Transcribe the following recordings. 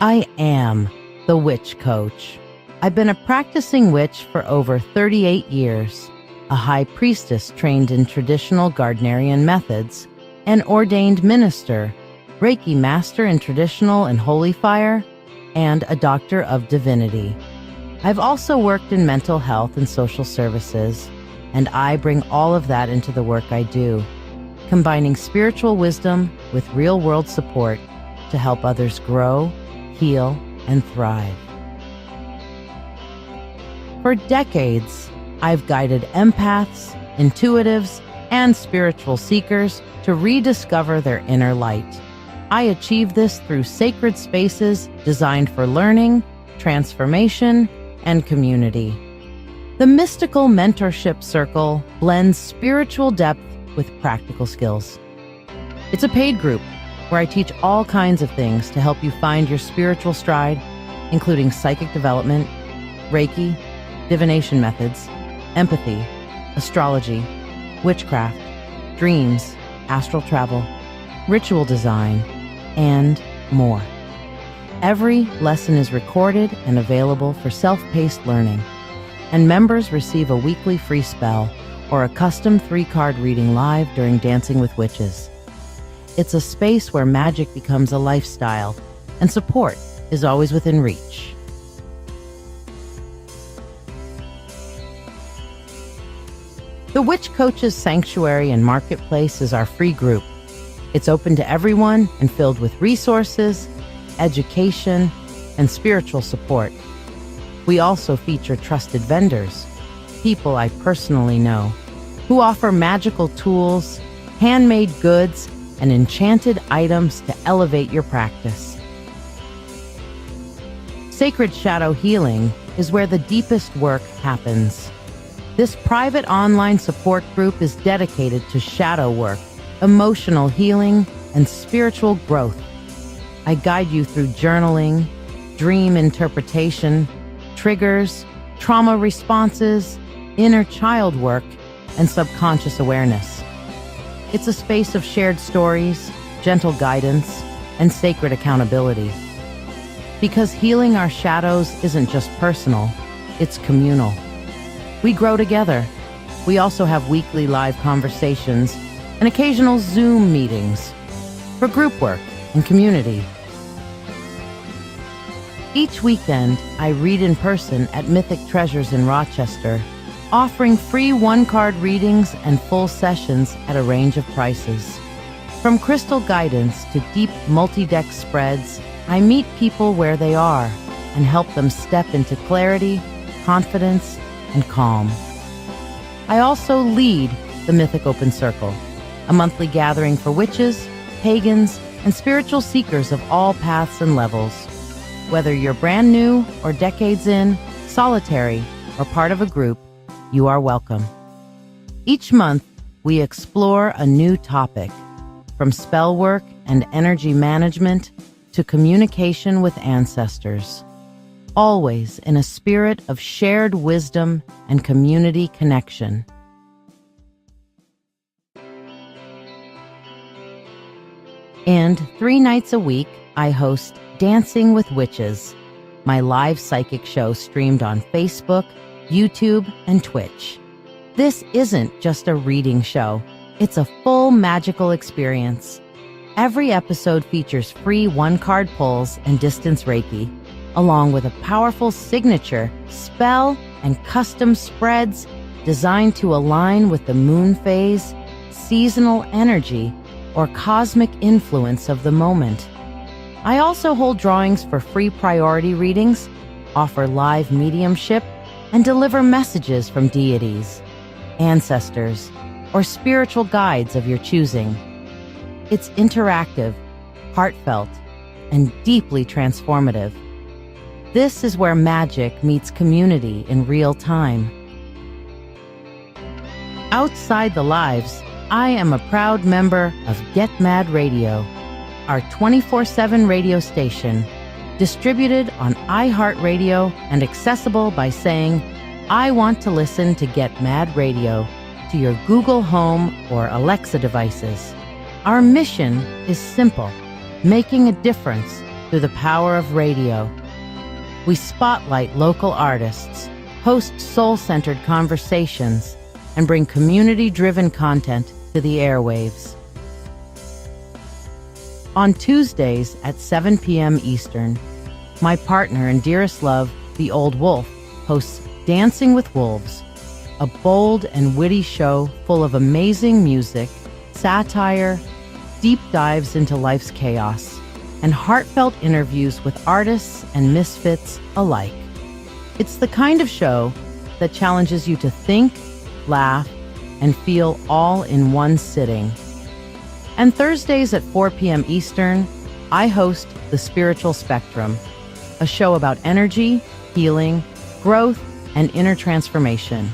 I am the Witch Coach. I've been a practicing witch for over 38 years, a high priestess trained in traditional Gardnerian methods, an ordained minister, Reiki master in traditional and holy fire, and a doctor of divinity. I've also worked in mental health and social services, and I bring all of that into the work I do, combining spiritual wisdom with real-world support to help others grow, heal, and thrive. For decades, I've guided empaths, intuitives, and spiritual seekers to rediscover their inner light. I achieve this through sacred spaces designed for learning, transformation, and community. The Mystical Mentorship Circle blends spiritual depth with practical skills. It's a paid group where I teach all kinds of things to help you find your spiritual stride, including psychic development, Reiki, divination methods, empathy, astrology, witchcraft, dreams, astral travel, ritual design, and more. Every lesson is recorded and available for self-paced learning, and members receive a weekly free spell or a custom 3-card reading live during Dancing with Witches. It's a space where magic becomes a lifestyle, and support is always within reach. The Witch Coach's Sanctuary and Marketplace is our free group. It's open to everyone and filled with resources, education, and spiritual support. We also feature trusted vendors, people I personally know, who offer magical tools, handmade goods, and enchanted items to elevate your practice. Sacred Shadow Healing is where the deepest work happens. This private online support group is dedicated to shadow work, emotional healing, and spiritual growth. I guide you through journaling, dream interpretation, triggers, trauma responses, inner child work, and subconscious awareness. It's a space of shared stories, gentle guidance, and sacred accountability. Because healing our shadows isn't just personal, it's communal. We grow together. We also have weekly live conversations and occasional Zoom meetings for group work and community. Each weekend, I read in person at Mythic Treasures in Rochester, offering free 1-card readings and full sessions at a range of prices. From crystal guidance to deep multi-deck spreads, I meet people where they are and help them step into clarity, confidence, and calm. I also lead the Mythic Open Circle, a monthly gathering for witches, pagans, and spiritual seekers of all paths and levels. Whether you're brand new or decades in, solitary, or part of a group, you are welcome. Each month, we explore a new topic, from spell work and energy management to communication with ancestors, always in a spirit of shared wisdom and community connection. And 3 nights a week, I host Dancing with Witches, my live psychic show streamed on Facebook, YouTube, and Twitch. This isn't just a reading show. It's a full magical experience. Every episode features free 1-card pulls and distance Reiki, along with a powerful signature, spell, and custom spreads designed to align with the moon phase, seasonal energy, or cosmic influence of the moment. I also hold drawings for free priority readings, offer live mediumship, and deliver messages from deities, ancestors, or spiritual guides of your choosing. It's interactive, heartfelt, and deeply transformative. This is where magic meets community in real time. Outside the lives, I am a proud member of Get Mad Radio, our 24/7 radio station, distributed on iHeartRadio and accessible by saying, "I want to listen to Get Mad Radio" to your Google Home or Alexa devices. Our mission is simple: making a difference through the power of radio. We spotlight local artists, host soul-centered conversations, and bring community-driven content to the airwaves. On Tuesdays at 7 p.m. Eastern, my partner and dearest love, the Old Wolf, hosts Dancing with Wolves, a bold and witty show full of amazing music, satire, deep dives into life's chaos, and heartfelt interviews with artists and misfits alike. It's the kind of show that challenges you to think, laugh, and feel all in one sitting. And Thursdays at 4 p.m. Eastern, I host The Spiritual Spectrum, a show about energy, healing, growth, and inner transformation.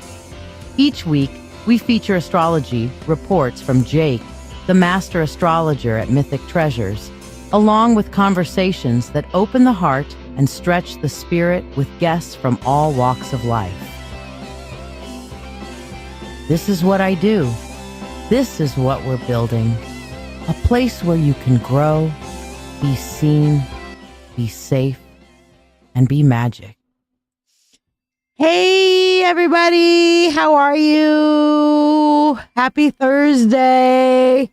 Each week, we feature astrology reports from Jake, the master astrologer at Mythic Treasures, along with conversations that open the heart and stretch the spirit with guests from all walks of life. This is what I do. This is what we're building. A place where you can grow, be seen, be safe, and be magic. Hey, everybody. How are you? Happy Thursday.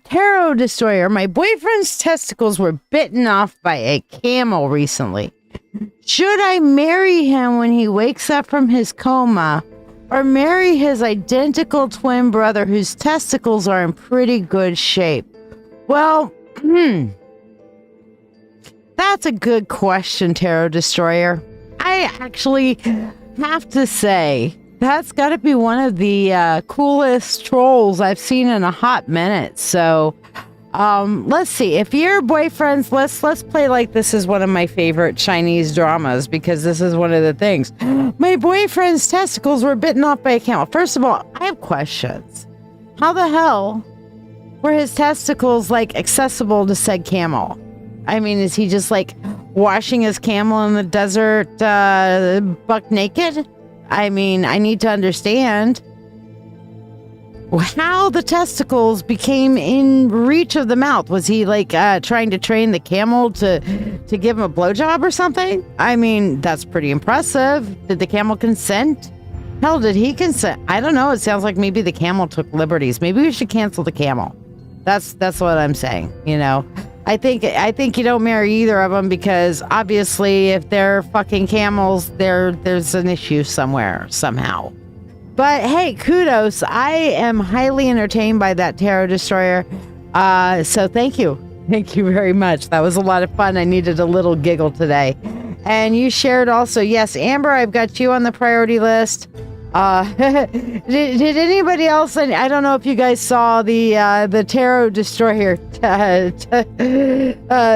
Tarot Destroyer. My boyfriend's testicles were bitten off by a camel recently. Should I marry him when he wakes up from his coma, or marry his identical twin brother whose testicles are in pretty good shape? Well, that's a good question, Tarot Destroyer. I actually have to say, that's got to be one of the coolest trolls I've seen in a hot minute. So, let's see. If your boyfriend's, let's play like this is one of my favorite Chinese dramas, because this is one of the things. My boyfriend's testicles were bitten off by a camel. First of all, I have questions. How the hell were his testicles accessible to said camel? I mean, is he just washing his camel in the desert buck naked? I mean, I need to understand how the testicles became in reach of the mouth. Was he trying to train the camel to give him a blowjob or something? I mean, that's pretty impressive. Did the camel consent? Hell, did he consent? I don't know. It sounds like maybe the camel took liberties. Maybe we should cancel the camel. That's what I'm saying. You know, I think you don't marry either of them, because obviously if they're fucking camels, there's an issue somewhere, somehow. But hey, kudos. I am highly entertained by that, Tarot Destroyer. So thank you. Thank you very much. That was a lot of fun. I needed a little giggle today. And you shared also, yes, Amber, I've got you on the priority list. Did anybody else? I don't know if you guys saw the Tarot Destroyer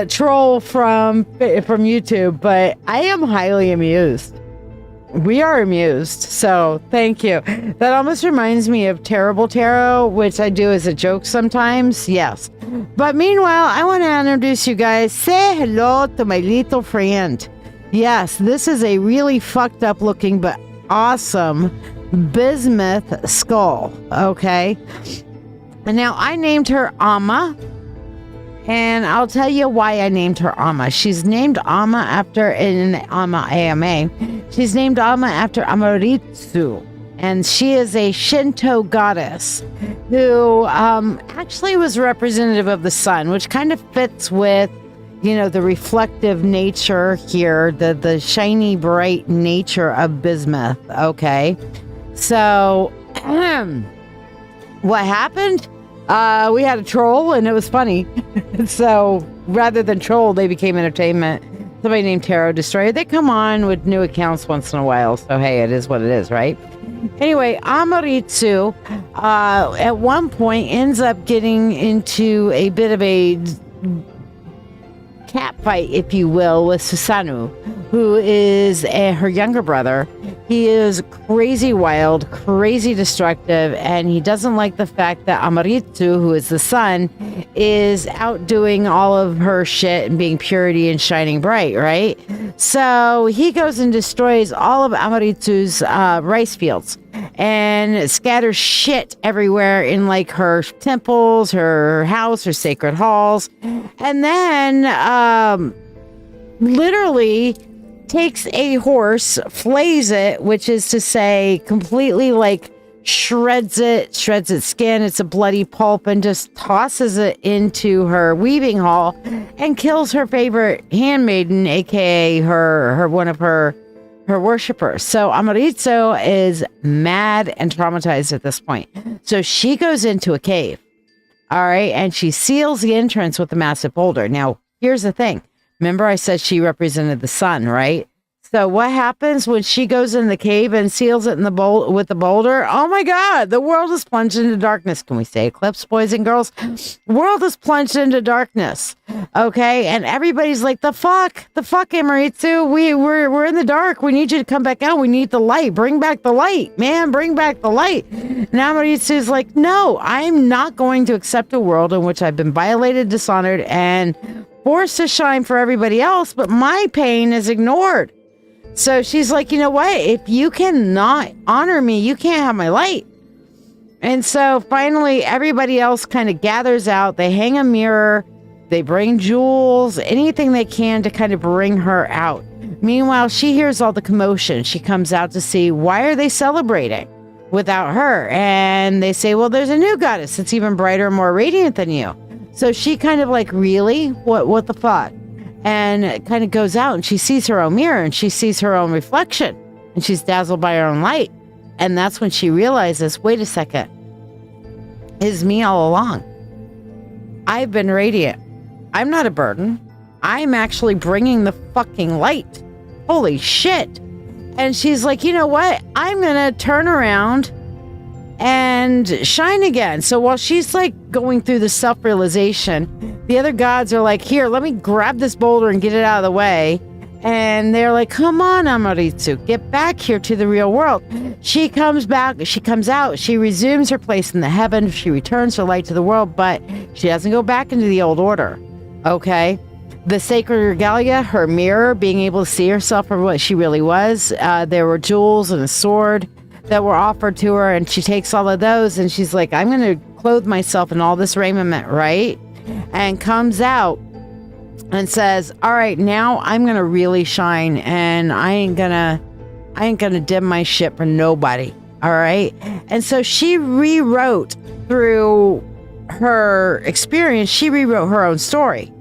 troll from YouTube, but I am highly amused. We are amused, so thank you. That almost reminds me of Terrible Tarot, which I do as a joke sometimes. Yes, but meanwhile, I want to introduce you guys. Say hello to my little friend. Yes, this is a really fucked up looking but awesome bismuth skull. Okay, and now I named her Amma, and I'll tell you why I named her Amma. She's named Amma after in Amma AMA. She's named Amma after Amaritsu, and she is a Shinto goddess who actually was representative of the sun, which kind of fits with, you know, the reflective nature here, the shiny, bright nature of bismuth. Okay, so what happened? We had a troll, and it was funny. So rather than troll, they became entertainment. Somebody named Tarot Destroyer. They come on with new accounts once in a while. So hey, it is what it is, right? Anyway, Amaritsu at one point ends up getting into a bit of a cat fight, if you will, with Susanoo, who is her younger brother. He is crazy wild, crazy destructive, and he doesn't like the fact that Amaritsu, who is the sun, is outdoing all of her shit and being purity and shining bright, right? So he goes and destroys all of Amaritsu's rice fields. and scatters shit everywhere in like her temples, her house, her sacred halls. And then literally takes a horse, flays it, which is to say completely like shreds its skin, it's a bloody pulp, and just tosses it into her weaving hall and kills her favorite handmaiden, aka her one of her worshippers. So Amaritsu is mad and traumatized at this point. So she goes into a cave. All right. And she seals the entrance with a massive boulder. Now, here's the thing. Remember I said she represented the sun, right? So what happens when she goes in the cave and seals it in the with the boulder? Oh my God, the world is plunged into darkness. Can we say eclipse, boys and girls? World is plunged into darkness. Okay, and everybody's like, the fuck, Amaritsu, we're in the dark. We need you to come back out. We need the light. Bring back the light, man. Bring back the light. And Amaritsu's like, no, I'm not going to accept a world in which I've been violated, dishonored, and forced to shine for everybody else, but my pain is ignored. So she's like, you know what? If you cannot honor me, you can't have my light. And so finally, everybody else kind of gathers out. They hang a mirror. They bring jewels, anything they can to kind of bring her out. Meanwhile, she hears all the commotion. She comes out to see, why are they celebrating without her? And they say, well, there's a new goddess that's even brighter and more radiant than you. So she kind of like, really? What the fuck? And kind of goes out and she sees her own mirror and she sees her own reflection and she's dazzled by her own light. And that's when she realizes, wait a second, it's me all along. I've been radiant. I'm not a burden. I'm actually bringing the fucking light. Holy shit. And she's like, you know what? I'm going to turn around and shine again. So while she's like going through the self-realization, the other gods are like, here, let me grab this boulder and get it out of the way. And they're like, come on, Amaritsu, get back here to the real world. She comes back, she comes out, she resumes her place in the heaven, she returns her light to the world, but she doesn't go back into the old order. Okay? The sacred regalia, her mirror, being able to see herself for what she really was. There were jewels and a sword that were offered to her, and she takes all of those and she's like, I'm going to clothe myself in all this raiment, right? And comes out and says, all right, now I'm going to really shine, and I ain't gonna dim my shit for nobody. All right. And so she rewrote through her experience. She rewrote her own story.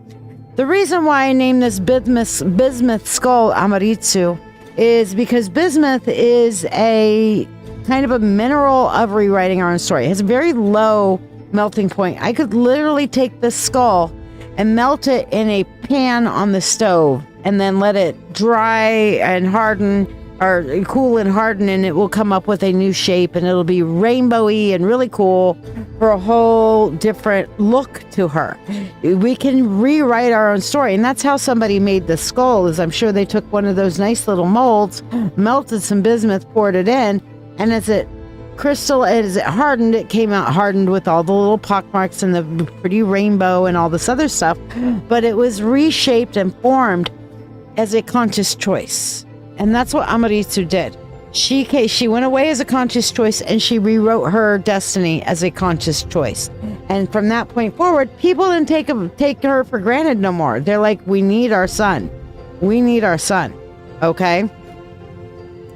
The reason why I named this bismuth skull Amaritsu is because bismuth is a kind of a mineral of rewriting our own story. It has a very low melting point. I could literally take this skull and melt it in a pan on the stove and then let it dry and harden, or cool and harden, and it will come up with a new shape, and it'll be rainbowy and really cool for a whole different look to her. We can rewrite our own story, and that's how somebody made the skull. Is I'm sure they took one of those nice little molds, melted some bismuth, poured it in, and as it hardened, it came out hardened with all the little pockmarks and the pretty rainbow and all this other stuff, but it was reshaped and formed as a conscious choice. And that's what Amaritsu did. She went away as a conscious choice, and she rewrote her destiny as a conscious choice. And from that point forward, people didn't take her for granted no more. They're like, we need our son. We need our son. Okay?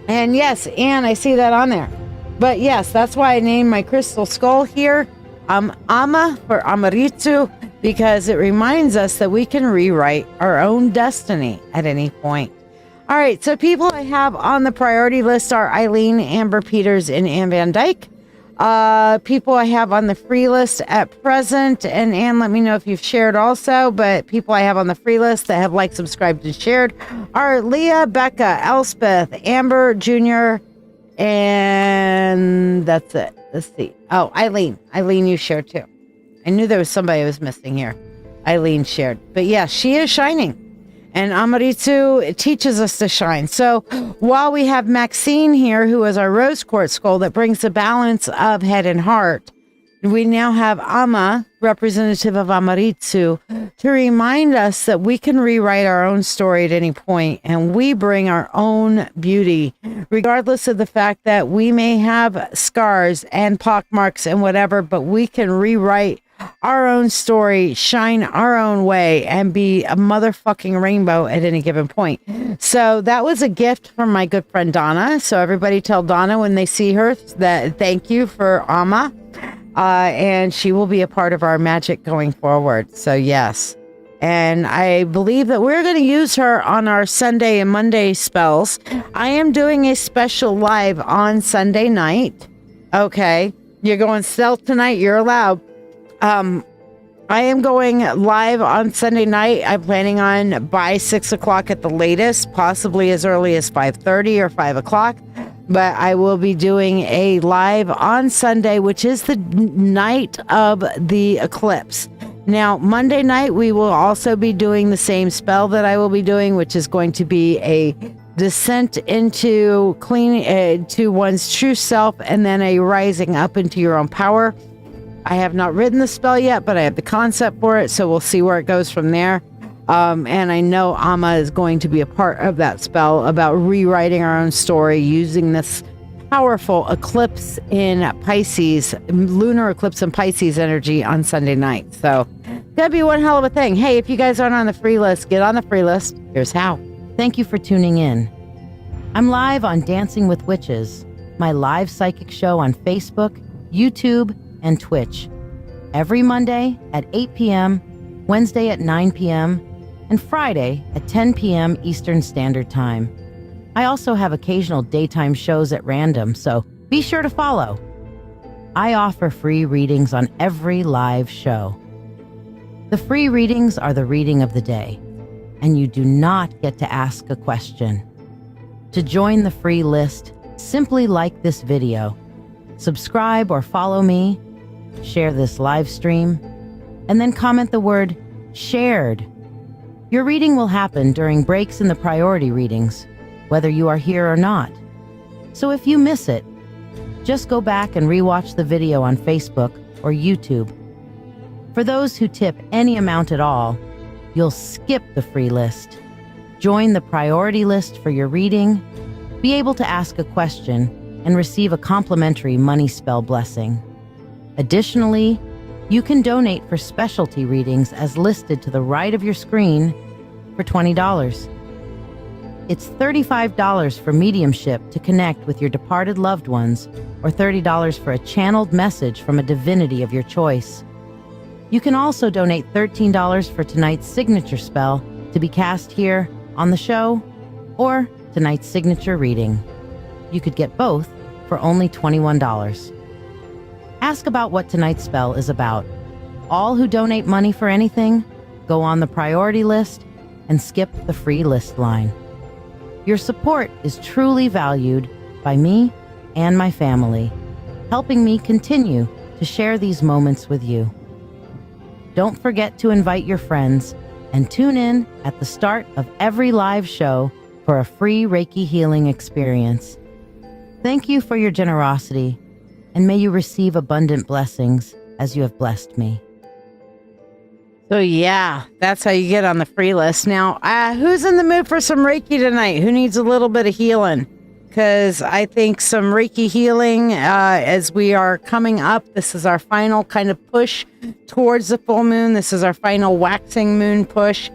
And yes, Anne, I see that on there. But yes, that's why I named my crystal skull here Ama for Amaritsu, because it reminds us that we can rewrite our own destiny at any point. All right, so people I have on the priority list are Eileen, Amber Peters, and Ann Van Dyke. People I have on the free list at present, and Ann, let me know if you've shared also, but people I have on the free list that have liked, subscribed, and shared are Leah, Becca, Elspeth, Amber Jr., and that's it. Let's see. Oh, Eileen. Eileen, you shared too. I knew there was somebody I was missing here. Eileen shared. But yeah, she is shining. And Amaritsu teaches us to shine. So while we have Maxine here, who is our rose quartz skull that brings the balance of head and heart, we now have Amma, representative of Amaritsu, to remind us that we can rewrite our own story at any point, and we bring our own beauty, regardless of the fact that we may have scars and pockmarks and whatever, but we can rewrite our own story, shine our own way, and be a motherfucking rainbow at any given point. So that was a gift from my good friend Donna. So everybody tell Donna when they see her that thank you for Amma. And she will be a part of our magic going forward. So yes. And I believe that we're going to use her on our Sunday and Monday spells. I am doing a special live on Sunday night. Okay. You're going stealth tonight. You're allowed. I am going live on Sunday night. I'm planning on by 6 o'clock at the latest, possibly as early as 5:30 or 5 o'clock. But I will be doing a live on Sunday, which is the night of the eclipse. Now, Monday night, we will also be doing the same spell that I will be doing, which is going to be a descent into to one's true self, and then a rising up into your own power. I have not written the spell yet, but I have the concept for it, so we'll see where it goes from there. And I know Amma is going to be a part of that spell about rewriting our own story using this powerful eclipse in Pisces, lunar eclipse in Pisces energy on Sunday night. So that'd be one hell of a thing. Hey, if you guys aren't on the free list, get on the free list. Here's how. Thank you for tuning in. I'm live on Dancing with Witches, my live psychic show on Facebook, YouTube, and Twitch every Monday at 8 p.m., Wednesday at 9 p.m., and Friday at 10 p.m. Eastern Standard Time. I also have occasional daytime shows at random, so be sure to follow. I offer free readings on every live show. The free readings are the reading of the day, and you do not get to ask a question. To join the free list, simply like this video, subscribe or follow me, share this live stream, and then comment the word shared. Your reading will happen during breaks in the priority readings, whether you are here or not. So if you miss it, just go back and rewatch the video on Facebook or YouTube. For those who tip any amount at all, you'll skip the free list, join the priority list for your reading, be able to ask a question, and receive a complimentary money spell blessing. Additionally, you can donate for specialty readings as listed to the right of your screen for $20. It's $35 for mediumship to connect with your departed loved ones, or $30 for a channeled message from a divinity of your choice. You can also donate $13 for tonight's signature spell to be cast here on the show, or tonight's signature reading. You could get both for only $21. Ask about what tonight's spell is about. All who donate money for anything go on the priority list and skip the free list line. Your support is truly valued by me and my family, helping me continue to share these moments with you. Don't forget to invite your friends and tune in at the start of every live show for a free Reiki healing experience. Thank you for your generosity, and may you receive abundant blessings as you have blessed me. So yeah, that's how you get on the free list. Now, who's in the mood for some Reiki tonight? Who needs a little bit of healing? Because I think some Reiki healing, as we are coming up, this is our final kind of push towards the full moon. This is our final waxing moon push,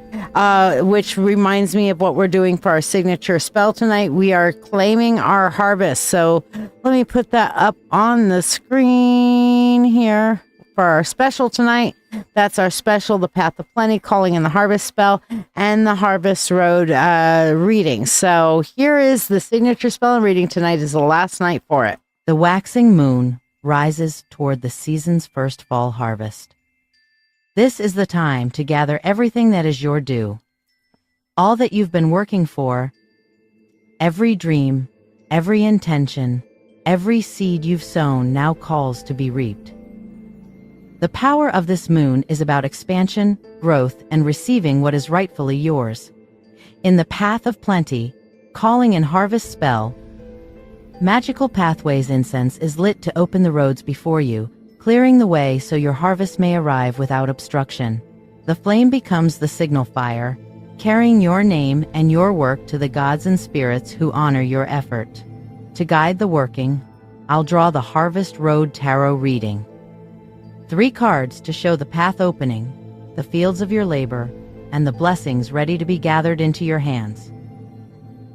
which reminds me of what we're doing for our signature spell tonight. We are claiming our harvest. So let me put that up on the screen here for our special tonight. That's our special, the Path of Plenty, calling in the harvest spell, and the Harvest Road reading. So here is the signature spell and reading. Tonight is the last night for it. The waxing moon rises toward the season's first fall harvest. This is the time to gather everything that is your due. All that you've been working for, every dream, every intention, every seed you've sown now calls to be reaped. The power of this moon is about expansion, growth, and receiving what is rightfully yours. In the Path of Plenty, calling in harvest spell, Magical Pathways incense is lit to open the roads before you, clearing the way so your harvest may arrive without obstruction. The flame becomes the signal fire, carrying your name and your work to the gods and spirits who honor your effort. To guide the working, I'll draw the Harvest Road Tarot reading. 3 cards to show the path opening, the fields of your labor, and the blessings ready to be gathered into your hands.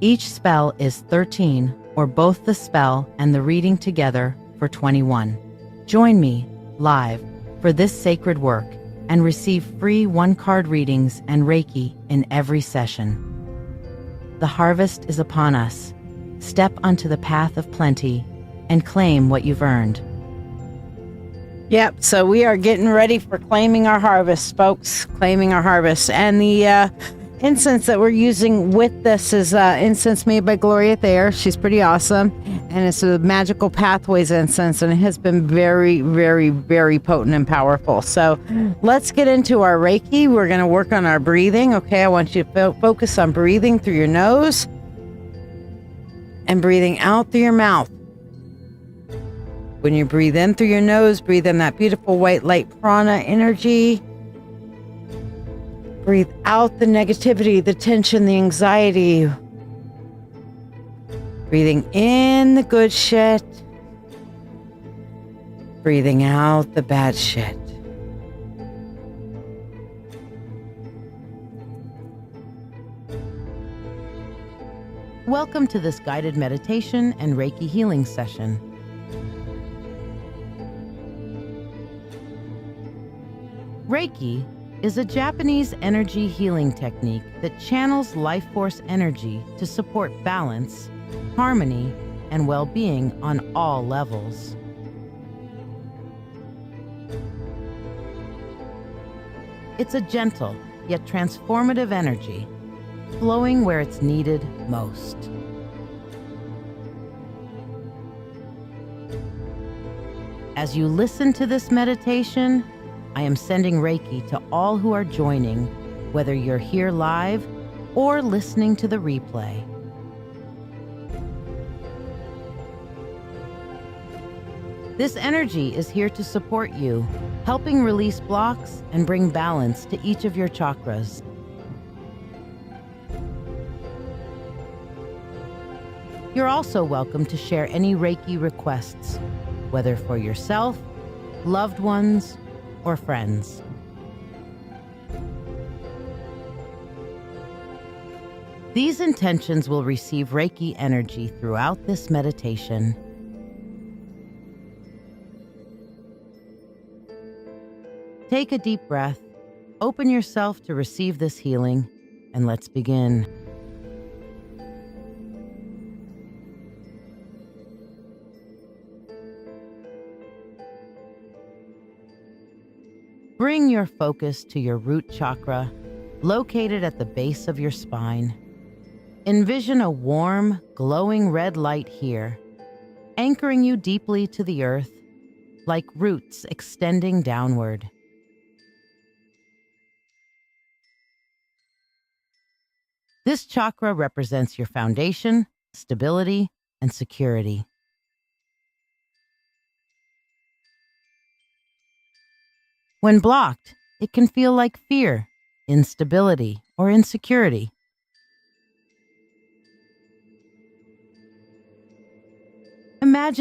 Each spell is 13, or both the spell and the reading together for 21. Join me, live, for this sacred work, and receive free 1-card readings and Reiki in every session. The harvest is upon us. Step onto the path of plenty and claim what you've earned. Yep, so we are getting ready for claiming our harvest, folks, claiming our harvest. And the incense that we're using with this is incense made by Gloria Thayer. She's pretty awesome. And it's a Magical Pathways incense, and it has been very, very, very potent and powerful. So let's get into our Reiki. We're going to work on our breathing. Okay, I want you to focus on breathing through your nose and breathing out through your mouth. When you breathe in through your nose, breathe in that beautiful white light prana energy. Breathe out the negativity, the tension, the anxiety. Breathing in the good shit. Breathing out the bad shit. Welcome to this guided meditation and Reiki healing session. Reiki is a Japanese energy healing technique that channels life force energy to support balance, harmony, and well-being on all levels. It's a gentle yet transformative energy, flowing where it's needed most. As you listen to this meditation, I am sending Reiki to all who are joining, whether you're here live or listening to the replay. This energy is here to support you, helping release blocks and bring balance to each of your chakras. You're also welcome to share any Reiki requests, whether for yourself, loved ones, or friends. These intentions will receive Reiki energy throughout this meditation. Take a deep breath, open yourself to receive this healing, and let's begin. Bring your focus to your root chakra, located at the base of your spine. Envision a warm, glowing red light here, anchoring you deeply to the earth, like roots extending downward. This chakra represents your foundation, stability, and security. When blocked, it can feel like fear, instability, or insecurity. Imagine